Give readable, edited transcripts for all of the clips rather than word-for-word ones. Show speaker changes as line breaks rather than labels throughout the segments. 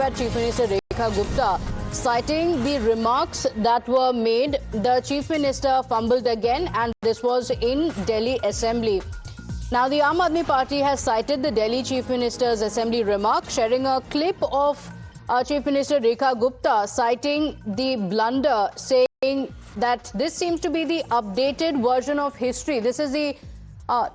at Chief Minister Rekha Gupta, citing the remarks that were made. The Chief Minister fumbled again, and this was in Delhi Assembly. Now, the Aam Aadmi Party has cited the Delhi Chief Minister's Assembly remark, sharing a clip of Chief Minister Rekha Gupta citing the blunder, saying that this seems to be the updated version of history. This is the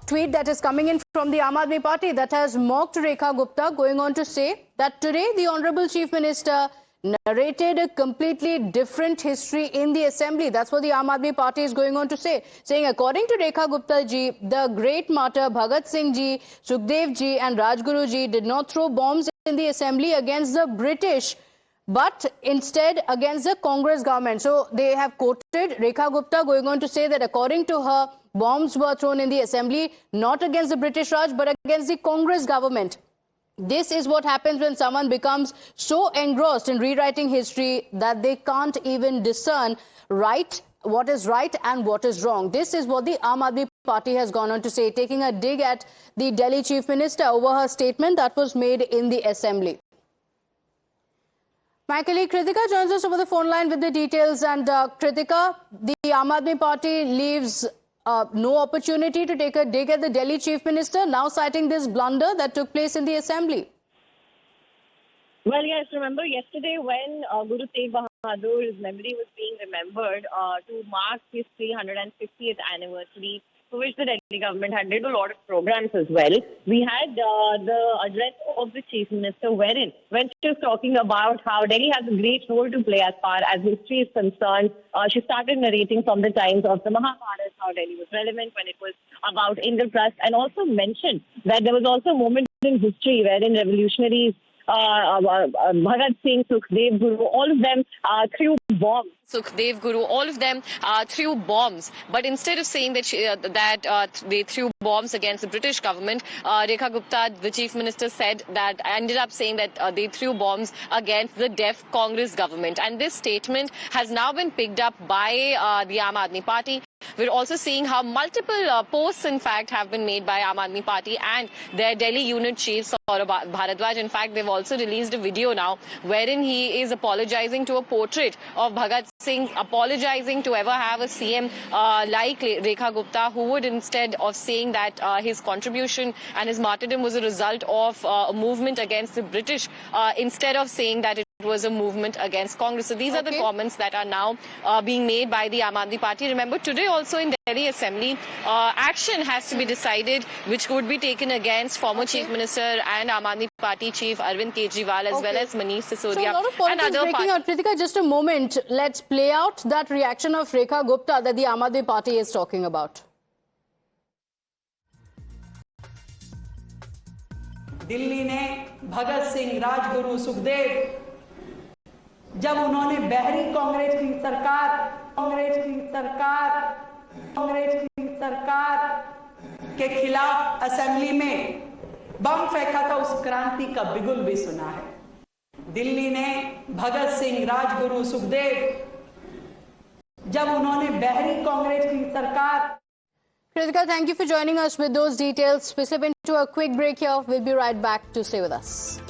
tweet that is coming in from the Aam Aadmi Party that has mocked Rekha Gupta, going on to say that today the Honorable Chief Minister narrated a completely different history in the Assembly. That's what the Aam Aadmi Party is going on to say, saying according to Rekha Gupta ji, the great martyr Bhagat Singh ji, Sukhdev ji and Rajguru ji did not throw bombs in the Assembly against the British, but instead against the Congress government. So they have quoted Rekha Gupta going on to say that according to her, bombs were thrown in the Assembly not against the British Raj but against the Congress government. This is what happens when someone becomes so engrossed in rewriting history that they can't even discern what is right and what is wrong. This is what the Aam Aadmi Party has gone on to say, taking a dig at the Delhi Chief Minister over her statement that was made in the Assembly. My colleague Kritika joins us over the phone line with the details. And Kritika, the Aam Aadmi Party leaves no opportunity to take a dig at the Delhi Chief Minister, now citing this blunder that took place in the Assembly.
Well, yes, remember yesterday when Guru Tegh Bahadur's memory was being remembered to mark his 350th anniversary, for which the Delhi government had did a lot of programs as well. We had the address of the Chief Minister, wherein when she was talking about how Delhi has a great role to play as far as history is concerned, she started narrating from the times of the Mahabharata, how Delhi was relevant when it was about Indraprasth, and also mentioned that there was also a moment in history wherein revolutionaries Bhagat Singh, Sukhdev Guru, all of them threw bombs. Threw bombs. But instead of saying that they threw bombs against the British government, Rekha Gupta, the Chief Minister, ended up saying that they threw bombs against the deaf Congress government. And this statement has now been picked up by the Aam Aadmi Party. We're also seeing how multiple posts, in fact, have been made by Aam Aadmi Party and their Delhi unit chief, Saurabh Bharadwaj. In fact, they've also released a video now wherein he is apologizing to a portrait of Bhagat Singh, apologizing to ever have a CM like Rekha Gupta, who would, instead of saying that his contribution and his martyrdom was a result of a movement against the British, instead of saying that it was a movement against Congress. So these are the comments that are now being made by the Aam Aadmi Party. Remember, today also in Delhi Assembly, action has to be decided, which would be taken against former Chief Minister and Aam Aadmi Party Chief Arvind Kejriwal, as well as Manish Sisodia.
So a lot of points are breaking out. Kritika, just a moment. Let's play out that reaction of Rekha Gupta that the Aam Aadmi Party is talking about.
Delhi ने भगत सिंह, राजगुरु, सुखदेव, जब उन्होंने बहरी कांग्रेस की सरकार के खिलाफ assembly में बम फेंका था, उस क्रांति का बिगुल भी सुना है। दिल्ली ने भगत सिंह, राजगुरु, सुखदेव, जब उन्होंने बहरी कांग्रेस की सरकार।
Kritika, thank you for joining us with those details. We slip into a quick break here. We'll be right back to stay with us.